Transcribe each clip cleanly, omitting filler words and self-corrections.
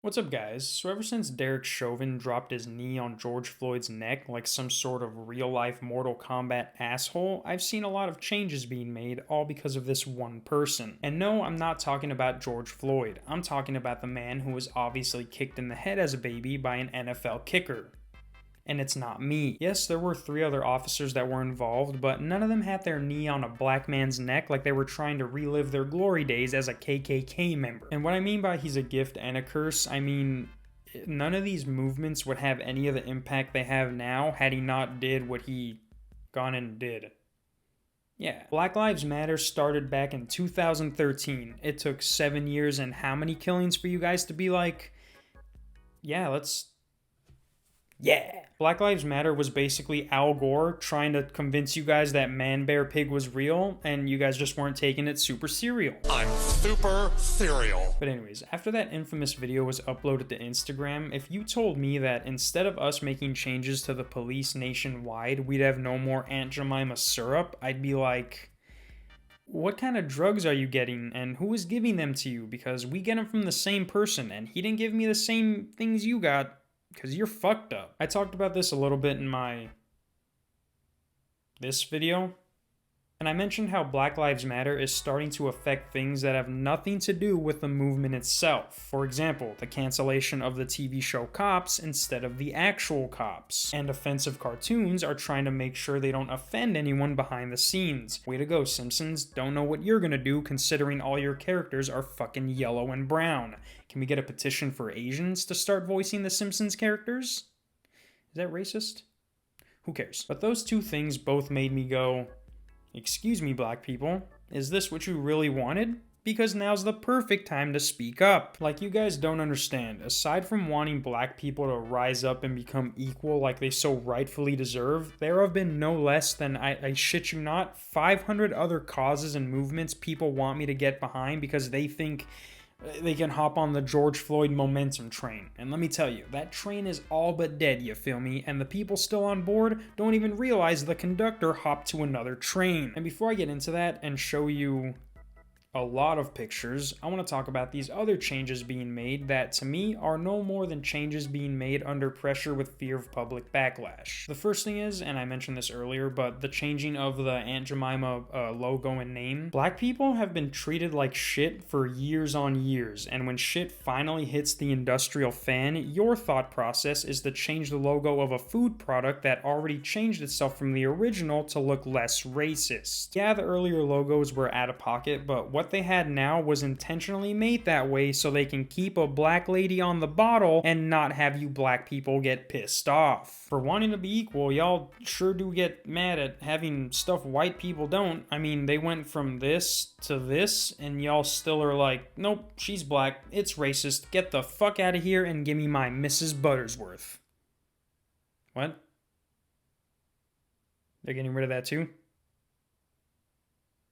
What's up, guys? So, ever since Derek Chauvin dropped his knee on George Floyd's neck like some sort of real life Mortal Kombat asshole, I've seen a lot of changes being made, all because of this one person. And no, I'm not talking about George Floyd. I'm talking about the man who was obviously kicked in the head as a baby by an NFL kicker. And it's not me. Yes, there were 3 other officers that were involved, but none of them had their knee on a black man's neck like they were trying to relive their glory days as a KKK member. And what I mean by he's a gift and a curse, I mean none of these movements would have any of the impact they have now had he not did what he gone and did. Yeah, Black Lives Matter started back in 2013. It took 7 years and how many killings for you guys to be like, yeah, yeah. Black Lives Matter was basically Al Gore trying to convince you guys that Man Bear Pig was real, and you guys just weren't taking it super serial. I'm super serial. But anyways, after that infamous video was uploaded to Instagram, if you told me that instead of us making changes to the police nationwide, we'd have no more Aunt Jemima syrup, I'd be like, what kind of drugs are you getting, and who is giving them to you? Because we get them from the same person, and he didn't give me the same things you got. Because you're fucked up. I talked about this a little bit in this video, and I mentioned how Black Lives Matter is starting to affect things that have nothing to do with the movement itself. For example, the cancellation of the TV show Cops instead of the actual cops. And offensive cartoons are trying to make sure they don't offend anyone behind the scenes. Way to go, Simpsons. Don't know what you're gonna do considering all your characters are fucking yellow and brown. Can we get a petition for Asians to start voicing the Simpsons characters? Is that racist? Who cares? But those two things both made me go, excuse me, black people, is this what you really wanted? Because now's the perfect time to speak up. Like, you guys don't understand. Aside from wanting black people to rise up and become equal like they so rightfully deserve, there have been no less than, I shit you not, 500 other causes and movements people want me to get behind because they think they can hop on the George Floyd momentum train. And let me tell you, that train is all but dead, you feel me? And the people still on board don't even realize the conductor hopped to another train. And before I get into that and show you a lot of pictures, I want to talk about these other changes being made that, to me, are no more than changes being made under pressure with fear of public backlash. The first thing is, and I mentioned this earlier, but the changing of the Aunt Jemima logo and name. Black people have been treated like shit for years on years, and when shit finally hits the industrial fan, your thought process is to change the logo of a food product that already changed itself from the original to look less racist. Yeah, the earlier logos were out of pocket, but what they had now was intentionally made that way so they can keep a black lady on the bottle and not have you black people get pissed off. For wanting to be equal, y'all sure do get mad at having stuff white people don't. I mean, they went from this to this, and y'all still are like, nope, she's black, it's racist, get the fuck out of here and give me my Mrs. Buttersworth. What? They're getting rid of that too?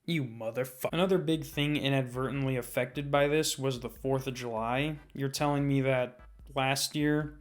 You motherfucker. Another big thing inadvertently affected by this was the 4th of July. You're telling me that last year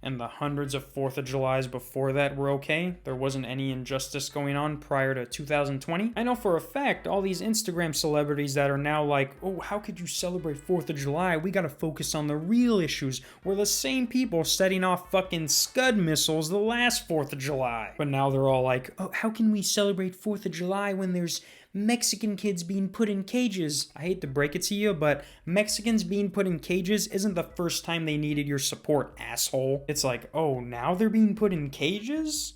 and the hundreds of 4th of Julys before that were okay? There wasn't any injustice going on prior to 2020? I know for a fact all these Instagram celebrities that are now like, oh, how could you celebrate 4th of July? We gotta focus on the real issues. Were the same people setting off fucking Scud missiles the last 4th of July. But now they're all like, oh, how can we celebrate 4th of July when there's Mexican kids being put in cages? I hate to break it to you, but Mexicans being put in cages isn't the first time they needed your support, asshole. It's like, oh, now they're being put in cages?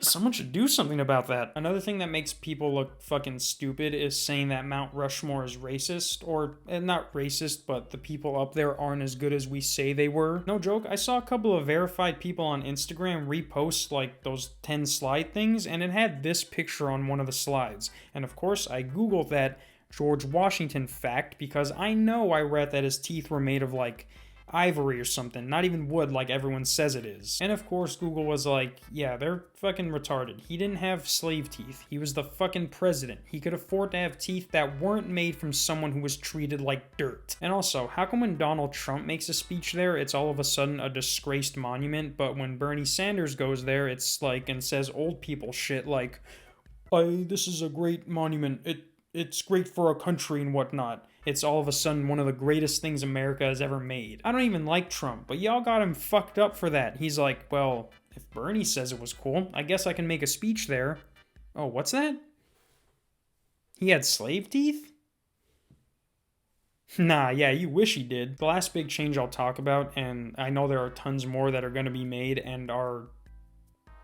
Someone should do something about that. Another thing that makes people look fucking stupid is saying that Mount Rushmore is racist, or not racist, but the people up there aren't as good as we say they were. No joke, I saw a couple of verified people on Instagram repost like those 10 slide things, and it had this picture on one of the slides. And of course, I googled that George Washington fact because I know I read that his teeth were made of like ivory or something, not even wood like everyone says it is. And of course Google was like, yeah, they're fucking retarded. He didn't have slave teeth. He was the fucking president. He could afford to have teeth that weren't made from someone who was treated like dirt. And also, how come when Donald Trump makes a speech there, it's all of a sudden a disgraced monument, but when Bernie Sanders goes there, it's like, and says old people shit like, this is a great monument, it's great for our country and whatnot. it's all of a sudden one of the greatest things America has ever made. I don't even like Trump, but y'all got him fucked up for that. He's like, well, if Bernie says it was cool, I guess I can make a speech there. Oh, what's that? He had slave teeth? Nah, yeah, you wish he did. The last big change I'll talk about, and I know there are tons more that are going to be made and are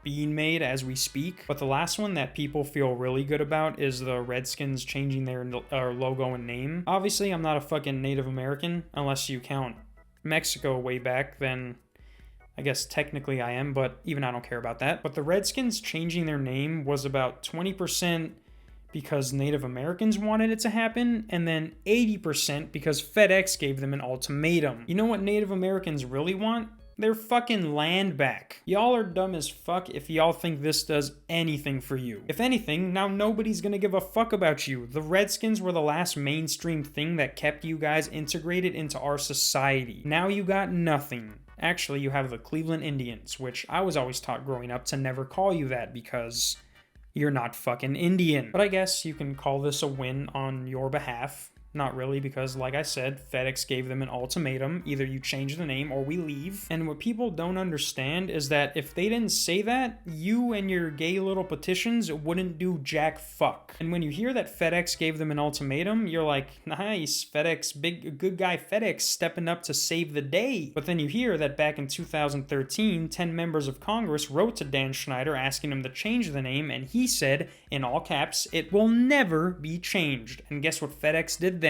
being made as we speak, but the last one that people feel really good about is the Redskins changing their logo and name. Obviously, I'm not a fucking Native American, unless you count Mexico way back, then I guess technically I am, but even I don't care about that. But the Redskins changing their name was about 20% because Native Americans wanted it to happen, and then 80% because FedEx gave them an ultimatum. You know what Native Americans really want? Their fucking land back. Y'all are dumb as fuck if y'all think this does anything for you. If anything, now nobody's gonna give a fuck about you. The Redskins were the last mainstream thing that kept you guys integrated into our society. Now you got nothing. Actually, you have the Cleveland Indians, which I was always taught growing up to never call you that because you're not fucking Indian. But I guess you can call this a win on your behalf. Not really, because like I said, FedEx gave them an ultimatum. Either you change the name or we leave. And what people don't understand is that if they didn't say that, you and your gay little petitions wouldn't do jack fuck. And when you hear that FedEx gave them an ultimatum, you're like, nice, FedEx, good guy FedEx stepping up to save the day. But then you hear that back in 2013, 10 members of Congress wrote to Dan Schneider asking him to change the name, and he said, in all caps, it will never be changed. And guess what FedEx did then?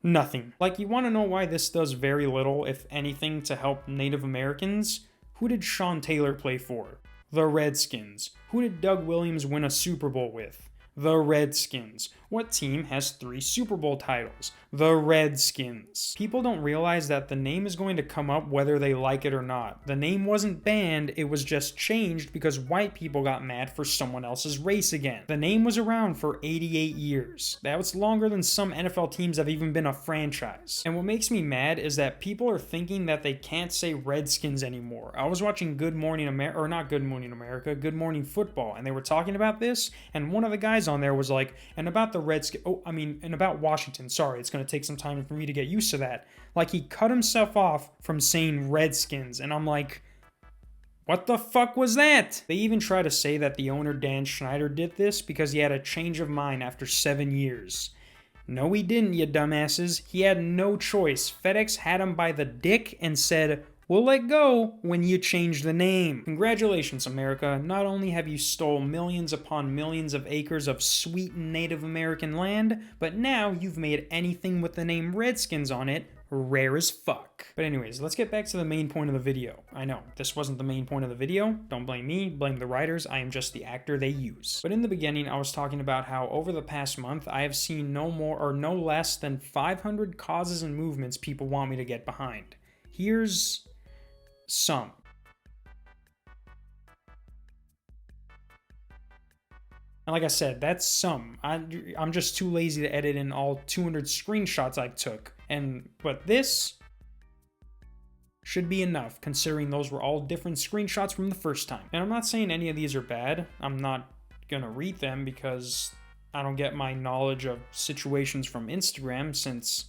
Nothing. Like, you want to know why this does very little, if anything, to help Native Americans? Who did Sean Taylor play for? The Redskins. Who did Doug Williams win a Super Bowl with? The Redskins. What team has 3 Super Bowl titles? The Redskins. People don't realize that the name is going to come up whether they like it or not. The name wasn't banned, it was just changed because white people got mad for someone else's race again. The name was around for 88 years. That was longer than some NFL teams have even been a franchise. And what makes me mad is that people are thinking that they can't say Redskins anymore. I was watching Good Morning America, or not Good Morning America, Good Morning Football, and they were talking about this, and one of the guys on there was like, and about the Redskins, and about Washington, sorry, it's going to take some time for me to get used to that. Like, he cut himself off from saying Redskins, and I'm like, what the fuck was that? They even try to say that the owner Dan Schneider did this because he had a change of mind after 7 years. No, he didn't, you dumbasses. He had no choice. FedEx had him by the dick and said, we'll let go when you change the name. Congratulations, America. Not only have you stole millions upon millions of acres of sweet Native American land, but now you've made anything with the name Redskins on it rare as fuck. But anyways, let's get back to the main point of the video. I know, this wasn't the main point of the video. Don't blame me, blame the writers. I am just the actor they use. But in the beginning, I was talking about how over the past month, I have seen no more or no less than 500 causes and movements people want me to get behind. Here's some. And like I said, that's some. I'm just too lazy to edit in all 200 screenshots I took. But this should be enough, considering those were all different screenshots from the first time. And I'm not saying any of these are bad. I'm not gonna read them because I don't get my knowledge of situations from Instagram, since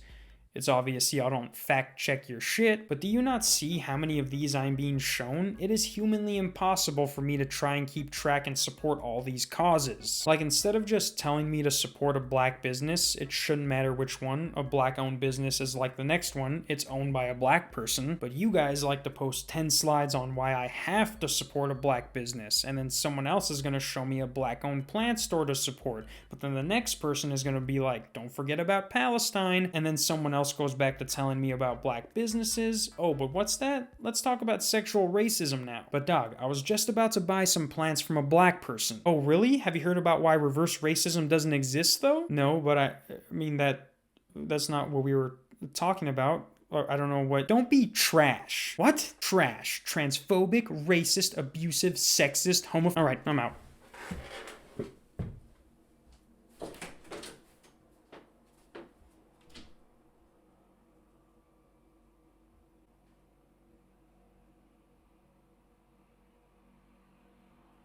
it's obvious y'all don't fact check your shit. But do you not see how many of these I'm being shown? It is humanly impossible for me to try and keep track and support all these causes. Like, instead of just telling me to support a black business, it shouldn't matter which one. A black-owned business is like the next one. It's owned by a black person. But you guys like to post 10 slides on why I have to support a black business, and then someone else is going to show me a black-owned plant store to support. But then the next person is going to be like, don't forget about Palestine, and then someone else goes back to telling me about black businesses. Oh, but what's that? Let's talk about sexual racism now. But dog, I was just about to buy some plants from a black person. Oh, really? Have you heard about why reverse racism doesn't exist, though? No, but I mean, that's not what we were talking about. Or I don't know what. Don't be trash. What? Trash. Transphobic, racist, abusive, sexist, homophobic. All right, I'm out.